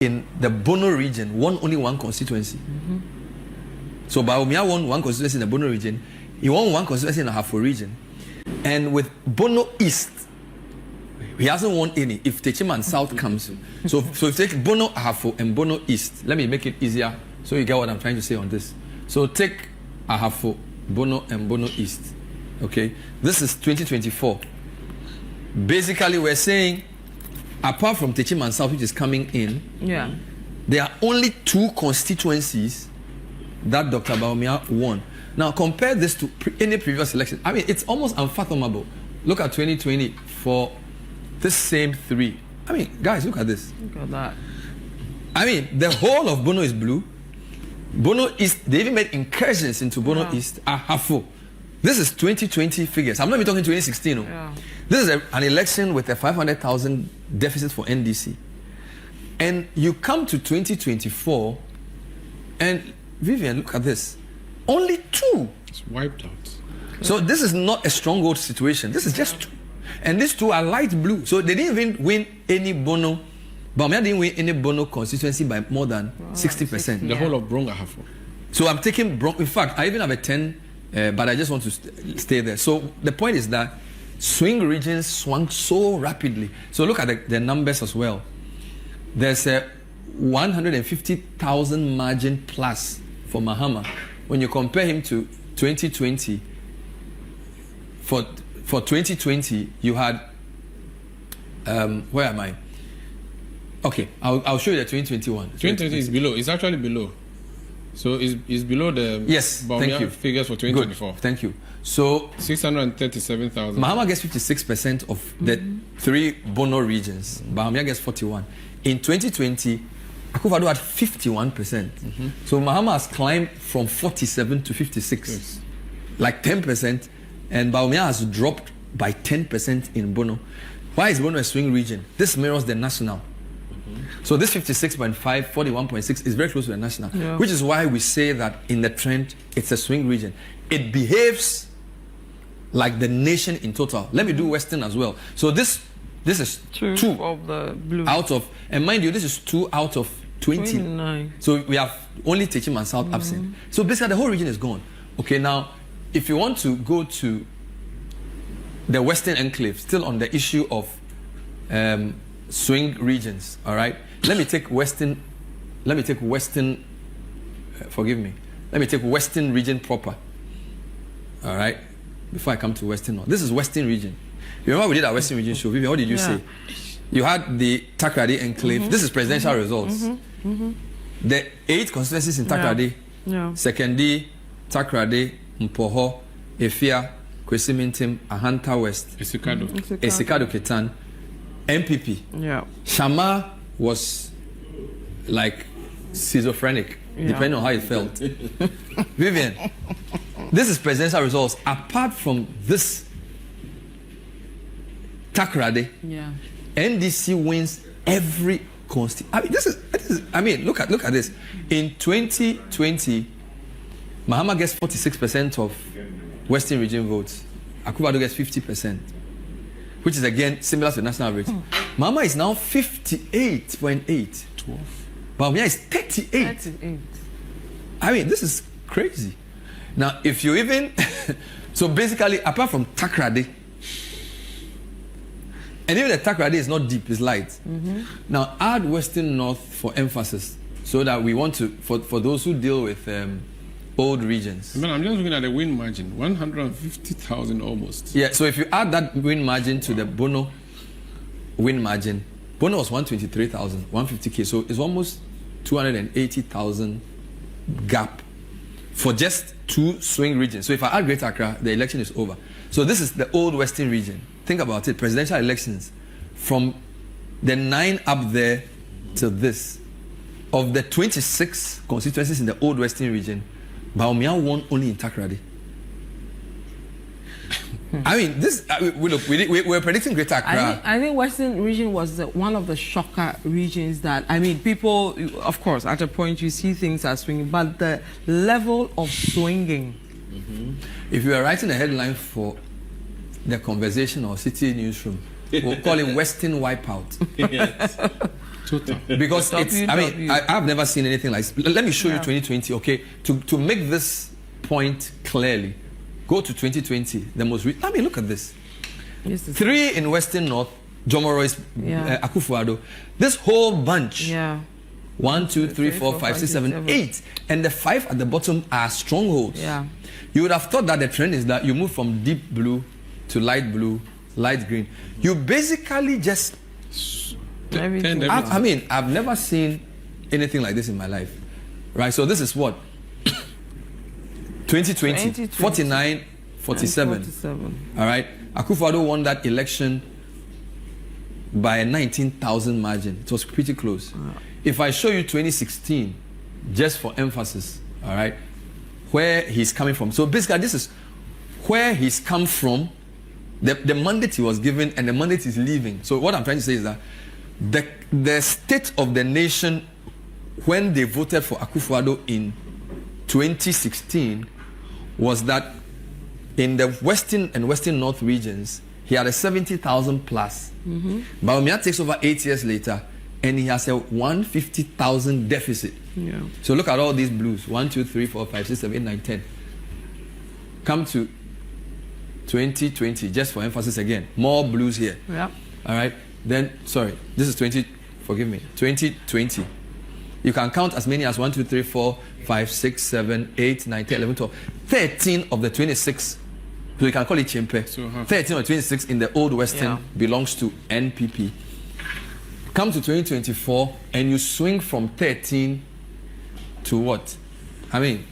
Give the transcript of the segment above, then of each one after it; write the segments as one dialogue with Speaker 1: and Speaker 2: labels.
Speaker 1: in the Bono region won only one constituency. So Bawumia won one constituency in the Bono region. He won one constituency in the Ahafo region. And with Bono East, he hasn't won any. If Techiman South comes, so if take Bono Ahafo and Bono East, let me make it easier so you get what I'm trying to say on this. So take Ahafo, Bono and Bono East. Okay, this is 2024. Basically, we're saying, apart from Techiman South, which is coming in, there are only two constituencies that Dr. Bawumia won. Now, compare this to any previous election. I mean, it's almost unfathomable. Look at 2020 for this same three. I mean, guys, look at this.
Speaker 2: Look at that.
Speaker 1: I mean, the whole of Bono is blue. Bono East, they even made incursions into Bono East, Ahafo. This is 2020 figures. I'm not even talking 2016. No.
Speaker 2: Yeah.
Speaker 1: This is an election with a 500,000 deficit for NDC. And you come to 2024, and Vivian, look at this. Only two.
Speaker 3: It's wiped out.
Speaker 1: So this is not a stronghold situation. This is just two. And these two are light blue. So they didn't even win any Bono. Bawumia didn't win any Bono constituency by more than 60%.
Speaker 3: The whole of Bronga Ahafo.
Speaker 1: So I'm taking in fact, I even have a 10, but I just want to stay there. So the point is that swing regions swung so rapidly. So look at the numbers as well. There's a 150,000 margin plus for Mahama. When you compare him to 2020, for 2020, you had, where am I? Okay, I'll show you the 2021.
Speaker 3: 2020 is below. It's actually below. So it's below the
Speaker 1: Bawumia
Speaker 3: figures for 2024.
Speaker 1: Good. Thank you. So
Speaker 3: 637,000.
Speaker 1: Mahama gets 56% of the three Bono regions. Bawumia gets 41. In 2020, Akufo-Addo had 51%. So Mahama has climbed from 47 to 56, like 10%, and Bawumia has dropped by 10% in Bono. Why is Bono a swing region? This mirrors the national. So this 56.5, 41.6 is very close to the national, which is why we say that in the trend, it's a swing region. It behaves like the nation in total. Let me do Western as well. So this is two
Speaker 2: of the blue
Speaker 1: out of, and mind you, this is 2 out of 29. So we have only Techiman South absent. So basically the whole region is gone. Okay, now if you want to go to the Western Enclave, still on the issue of swing regions, all right? Let me take Western, forgive me. Let me take Western region proper, all right? Before I come to Western North. This is Western region. You remember we did our Western region show? Vivian, what did you say? You had the Takoradi Enclave. This is presidential results. The 8 constituencies in Takoradi, Sekondi, Takoradi, Mpoho, Efia, Kwesi Mintim, Ahanta West, Esikado Ketan, NPP. Shama was like schizophrenic, depending on how he felt. Vivian, this is presidential results. Apart from this Takoradi, NDC wins every constituency. I mean, this is. I mean, look at this. In 2020, Mahama gets 46% of Western region votes. Akufo-Addo gets 50%, which is again similar to the national average. Mahama is now 58.8. Bawumia is 38. I mean, this is crazy. Now, if you even so basically, apart from Takoradi, and even the Takoradi is not deep, it's light. Now add Western North for emphasis, so that we want to, for those who deal with old regions.
Speaker 3: Man, I'm just looking at the win margin, 150,000 almost.
Speaker 1: Yeah, so if you add that win margin to the Bono win margin, Bono was 123,000, 150K, so it's almost 280,000 gap for just 2 swing regions. So if I add Greater Accra, the election is over. So this is the old Western region. Think about it, presidential elections, from the 9 up there to this. Of the 26 constituencies in the old Western region, Bawumia won only in Takoradi. I mean, this, we're predicting Greater Accra.
Speaker 2: I think Western region was one of the shocker regions that, I mean, people, of course, at a point you see things are swinging, but the level of swinging.
Speaker 1: If you are writing a headline for the Conversation or City Newsroom, we'll call it Western wipeout.
Speaker 3: Total.
Speaker 1: Because I've never seen anything like this. Let me show you 2020, okay? To make this point clearly, go to 2020, the most I mean, look at this. 3 in Western North, Jomoro's, Akufo-Addo. This whole bunch.
Speaker 2: Yeah.
Speaker 1: 1, 2, 3, 4, 5, 6, 7, 8. And the 5 at the bottom are strongholds.
Speaker 2: Yeah.
Speaker 1: You would have thought that the trend is that you move from deep blue to light blue, light green. You basically just... I mean, I've never seen anything like this in my life. Right? So this is what? 2020. 49, 47. All right? Akufo-Addo won that election by a 19,000 margin. It was pretty close. If I show you 2016, just for emphasis, all right, where he's coming from. So basically, this is where he's come from, the mandate he was given, and the mandate he's leaving. So what I'm trying to say is that the state of the nation when they voted for Akufo-Addo in 2016 was that in the Western and Western North regions, he had a 70,000 plus. Bawumia takes over 8 years later, and he has a 150,000 deficit.
Speaker 2: Yeah.
Speaker 1: So look at all these blues. 1, 2, 3, 4, 5, 6, 7, 8, 9, 10. Come to 2020, just for emphasis again. More blues here.
Speaker 2: Yeah.
Speaker 1: All right. Then, sorry, this is 2020. You can count as many as 1, 2, 3, 4, 5, 6, 7, 8, 9, 10, 11, 12. 13 of the 26. So you can call it Chimpe. 13 or 26 in the Old Western belongs to NPP. Come to 2024 and you swing from 13 to what? I mean,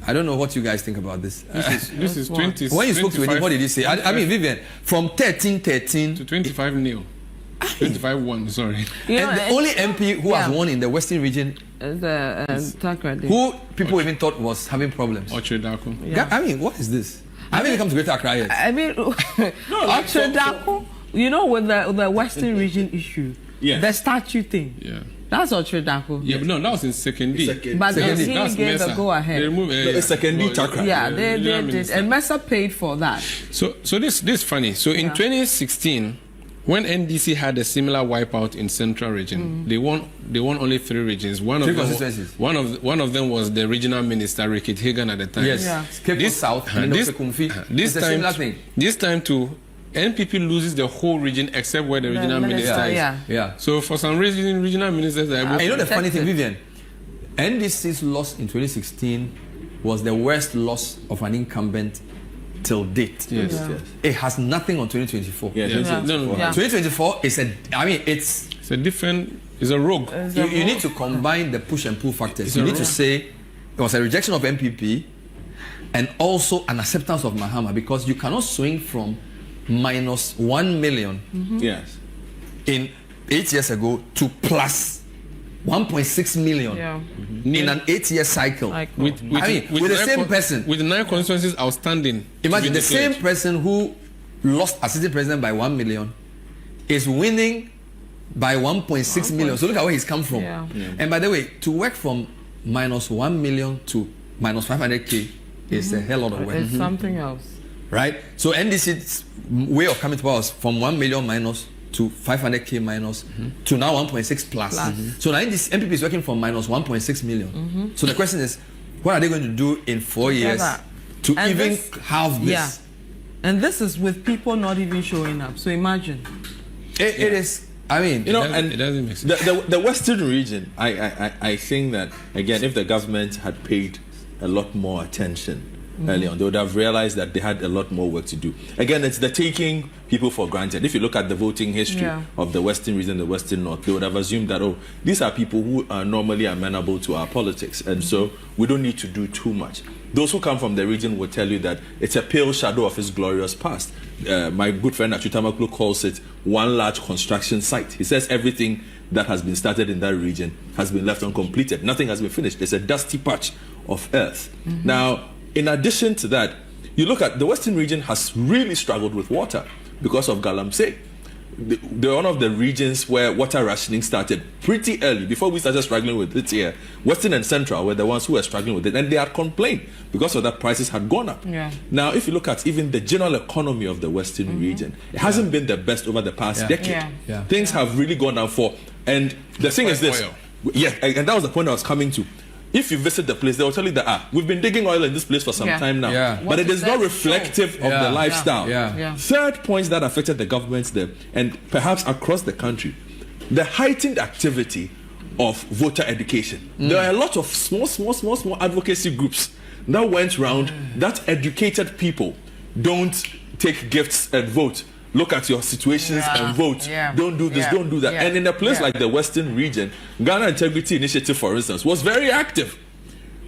Speaker 1: I don't know what you guys think about this.
Speaker 3: This is 20.
Speaker 1: When you spoke to him, what did he say? I mean, Vivian, from 13
Speaker 3: to 25 nil. 25-1, sorry.
Speaker 1: And the only MP who has won in the Western region, who people even thought was having problems.
Speaker 3: Ochedako.
Speaker 1: Yeah. I mean, what is this? I haven't come to Greater Accra yet.
Speaker 2: I mean, Ochedako, you know, with the Western region issue, the statue thing.
Speaker 3: Yeah.
Speaker 2: That's Ochedako.
Speaker 3: Yeah, but no, that was in second D.
Speaker 2: But the DA gave the go ahead.
Speaker 3: They removed
Speaker 1: second D chakra.
Speaker 2: Yeah, they did. And Mesa paid for that.
Speaker 3: So this is funny. So in 2016, when NDC had a similar wipeout in Central region, they won only 3 regions. One of them was the regional minister Rickett Hagan at the time.
Speaker 1: Yes. This South.
Speaker 3: This time too, NPP loses the whole region except where the regional minister is.
Speaker 1: Yeah.
Speaker 3: So for some reason, regional ministers are able
Speaker 1: you know the funny thing, Vivian? NDC's loss in 2016 was the worst loss of an incumbent till date.
Speaker 3: Yes.
Speaker 1: It has nothing on 2024. 2024 is it's
Speaker 3: a different, it's a rogue.
Speaker 1: You need to combine the push and pull factors. You need to say it was a rejection of NPP and also an acceptance of Mahama, because you cannot swing from minus 1 million in 8 years ago to plus 1.6 million in an 8-year cycle. With the same person.
Speaker 3: With 9 constituencies outstanding.
Speaker 1: Imagine the same person who lost assistant president by 1 million is winning by 1.6 million. So look at where he's come from. And by the way, to work from minus 1 million to minus 500K is a hell lot of work.
Speaker 2: It's something else.
Speaker 1: Right? So NDC's way of coming to power was from 1 million minus to 500K minus to now 1.6 plus. So now NPP is working from minus 1.6 million. So the question is, what are they going to do in 4 years to even have this?
Speaker 2: Yeah. And this is with people not even showing up. So imagine.
Speaker 1: It is, I mean,
Speaker 4: you know, and
Speaker 3: it doesn't make sense.
Speaker 4: The Western region, I think that, again, if the government had paid a lot more attention early on, they would have realized that they had a lot more work to do. Again, it's the taking people for granted. If you look at the voting history of the Western region, the Western North, they would have assumed that, oh, these are people who are normally amenable to our politics, and so we don't need to do too much. Those who come from the region will tell you that it's a pale shadow of its glorious past. My good friend Achutamaklu calls it one large construction site. He says everything that has been started in that region has been left uncompleted. Nothing has been finished. It's a dusty patch of earth. Now, in addition to that, you look at the Western region has really struggled with water because of Galamsey. They're one of the regions where water rationing started pretty early. Before we started struggling with it here, Western and Central were the ones who were struggling with it, and they had complained because of that prices had gone up. Now, if you look at even the general economy of the Western region, it hasn't been the best over the past decade. Things have really gone down for And the thing is this.
Speaker 3: Oil.
Speaker 4: Yeah, and that was the point I was coming to. If you visit the place, they will tell you that we've been digging oil in this place for some time now.
Speaker 1: Yeah.
Speaker 4: But it is not reflective of the lifestyle.
Speaker 1: Yeah.
Speaker 4: Third points that affected the governments there, and perhaps across the country, the heightened activity of voter education. There are a lot of small advocacy groups that went round that educated people. Don't take gifts and vote. Look at your situations and vote. Don't do this, don't do that. And in a place like the Western region, Ghana Integrity Initiative, for instance, was very active,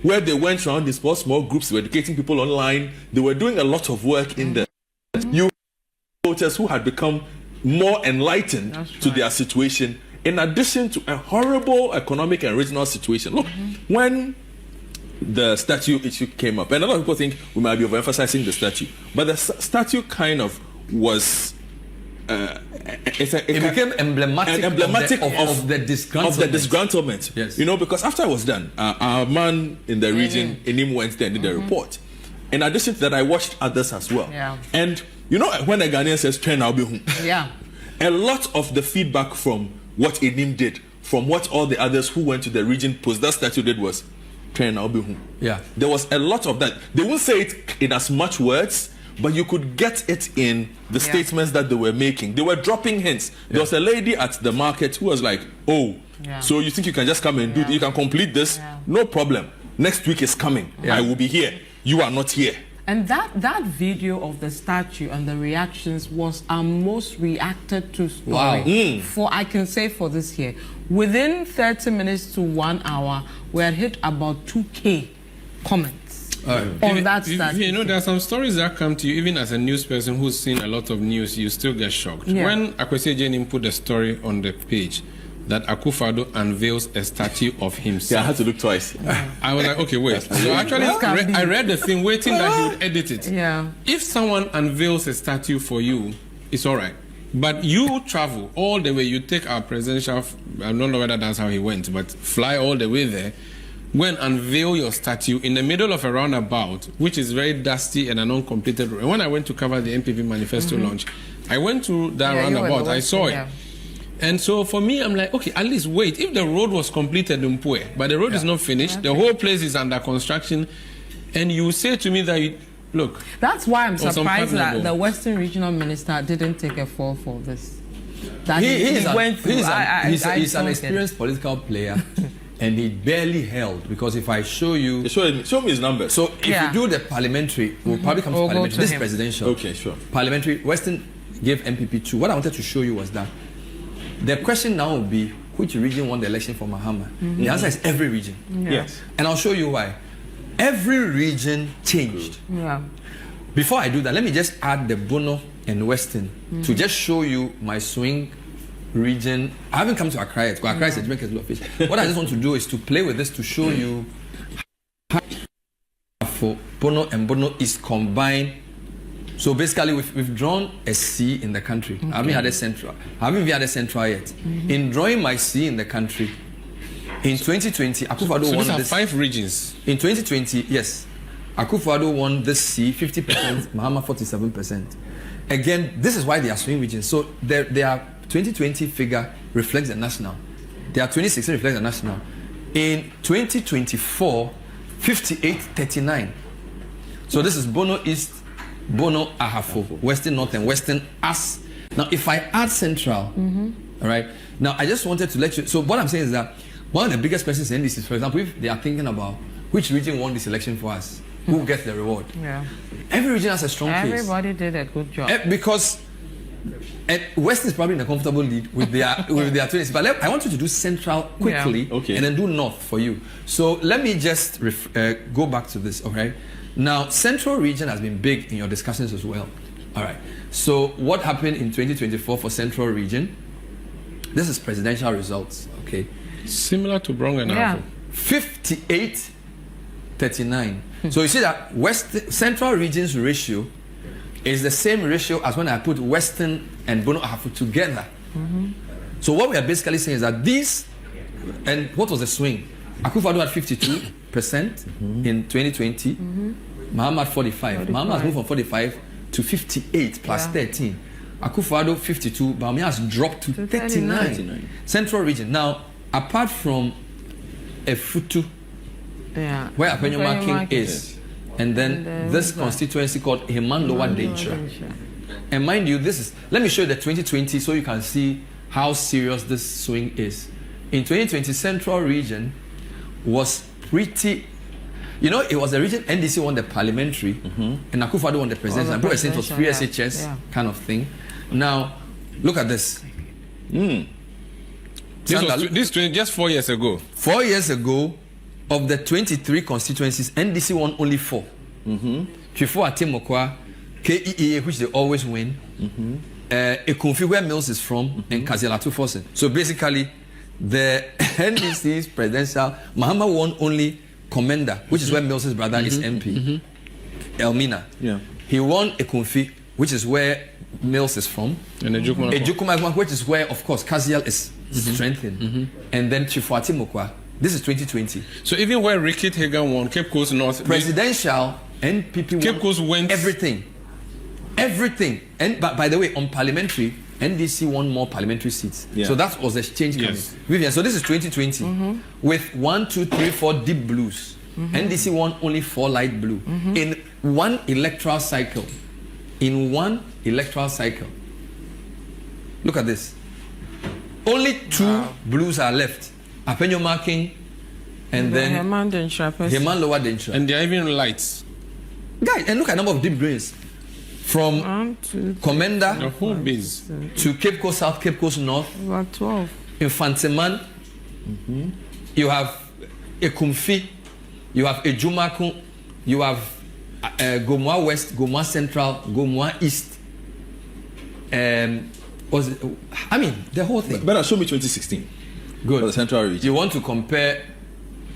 Speaker 4: where they went around in small groups, were educating people online. They were doing a lot of work in the you voters who had become more enlightened to their situation, in addition to a horrible economic and regional situation. Look, when the statue issue came up, and a lot of people think we might be overemphasizing the statue, but the statue kind of was it
Speaker 1: became emblematic of the disgruntlement.
Speaker 4: Yes. You know, because after it was done, our man in the region, Enim, went there and did a report. In addition to that, I watched others as well. And you know, when a Ghanaian says "Train, I'll be home," a lot of the feedback from what Enim did, from what all the others who went to the region post that statue did, was "Train, I'll be home." There was a lot of that. They won't say it in as much words, but you could get it in the statements that they were making. They were dropping hints. There was a lady at the market who was like, "Oh, so you think you can just come and do you can complete this? No problem. Next week is coming. I will be here. You are not here."
Speaker 2: And that video of the statue and the reactions was our most reacted to story for, I can say, for this year. Within 30 minutes to 1 hour, we had hit about 2K comments. On that statue.
Speaker 3: You know, there are some stories that come to you, even as a news person who's seen a lot of news, you still get shocked. When Akwesi Ejenim put a story on the page that Akufo-Addo unveils a statue of himself.
Speaker 4: I had to look twice.
Speaker 3: I was like, okay, wait. So actually, I read the thing waiting that he would edit it. If someone unveils a statue for you, it's all right. But you travel all the way, you take our presidential, I don't know whether that's how he went, but fly all the way there, go and unveil your statue in the middle of a roundabout, which is very dusty and an uncompleted road. And when I went to cover the NPP manifesto launch, I went to that roundabout, I saw it. And so for me, I'm like, okay, at least wait. If the road was completed in Pue, but the road is not finished, the whole place is under construction, and you say to me that, look.
Speaker 2: That's why I'm surprised that the Western Regional Minister didn't take a fall for this. That he went through.
Speaker 1: He's an experienced political player. And he barely held, because if I show you...
Speaker 4: Show me his numbers.
Speaker 1: So if you do the parliamentary, we'll probably come to parliamentary. This is presidential.
Speaker 4: Okay, sure.
Speaker 1: Parliamentary, Western gave NPP 2. What I wanted to show you was that the question now will be, which region won the election for Mahama? The answer is every region.
Speaker 4: Yes.
Speaker 1: And I'll show you why. Every region changed. Before I do that, let me just add the Bono and Western to just show you my swing region. I haven't come to Accra yet, because Accra is a different office. What I just want to do is to play with this to show you how for Bono and Bono is combined. So basically, we've drawn a C in the country. I haven't had a central. I haven't even had a central yet. In drawing my C in the country, in 2020, Akufo-Addo won this.
Speaker 3: 5 regions.
Speaker 1: In 2020, yes, Akufo-Addo won this C 50%, Mahama 47%. Again, this is why they are swing regions. So they are 2020 figure reflects the national. Their 2016 reflects the national. In 2024, 58-39. So this is Bono East, Bono Ahafo, Western North, and Western As. Now, if I add Central, all right. Now, I just wanted to let you. So what I'm saying is that one of the biggest questions in NDC is, for example, if they are thinking about which region won this election for us, who gets the reward? Every region has a strong case.
Speaker 2: Everybody did a good job.
Speaker 1: Because West is probably in a comfortable lead with their 20s. But I want you to do Central quickly, and then do North for you. So let me just go back to this, okay? Now, Central region has been big in your discussions as well. All right. So what happened in 2024 for Central region? This is presidential results, okay?
Speaker 3: Similar to Brong and Afro.
Speaker 1: 58-39. So you see that Central region's ratio is the same ratio as when I put Western and Bono Ahafo together. So what we are basically saying is that these, and what was the swing? Akufo-Addo had 52% in 2020. Mahama had 45. Mahama has moved from 45 to 58 plus 13. Akufo-Addo 52, Bawumia has dropped to 39. Central region. Now, apart from Efutu, where Apenyoma King is, and then this constituency called Heman Lower Dentra. And mind you, let me show you the 2020 so you can see how serious this swing is. In 2020, Central region was pretty, it was the region NDC won the parliamentary, and Akufo-Addo won the presidential. People were saying it was 3 SHS kind of thing. Now, look at this.
Speaker 3: This just 4 years ago.
Speaker 1: 4 years ago, of the 23 constituencies, NDC won only 4. Chifo Atimokwa, KEA, which they always win, Ekunfi, where Mills is from, and Kazialatu Fosen. So basically, the NDC's presidential, Mahama won only Commander, which is where Mills' brother is MP, Elmina. He won Ekunfi, which is where Mills is from, and Ejukuma, which is where, of course, Kazial is strengthened, and then Chifo Atimokwa. This is 2020.
Speaker 3: So even where Ricky Hagan won, Cape Coast North,
Speaker 1: presidential, NPP
Speaker 3: Cape Coast went
Speaker 1: everything. And by the way, on parliamentary, NDC won more parliamentary seats. So that was the change coming. Vivian, so this is 2020 with 1, 2, 3, 4 deep blues. NDC won only 4 light blue in one electoral cycle. Look at this. Only 2 blues are left. Apenyoma King and then Heman Lower Dentra.
Speaker 3: And they're even lights.
Speaker 1: Guys, and look at the number of deep greens. From Commander
Speaker 3: the whole base
Speaker 1: to Cape Coast South, Cape Coast North.
Speaker 2: About 12.
Speaker 1: Infanteman. You have Ekumfi. You have Ejumakun. You have Gomwa West, Gomwa Central, Gomwa East. The whole thing.
Speaker 4: Better show me 2016.
Speaker 1: Good.
Speaker 4: For the Central region.
Speaker 1: You want to compare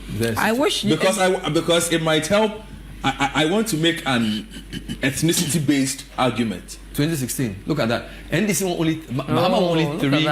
Speaker 1: this?
Speaker 2: I wish
Speaker 4: because it might help. I want to make an ethnicity-based argument.
Speaker 1: 2016. Look at that. NDC won only. Mahama won only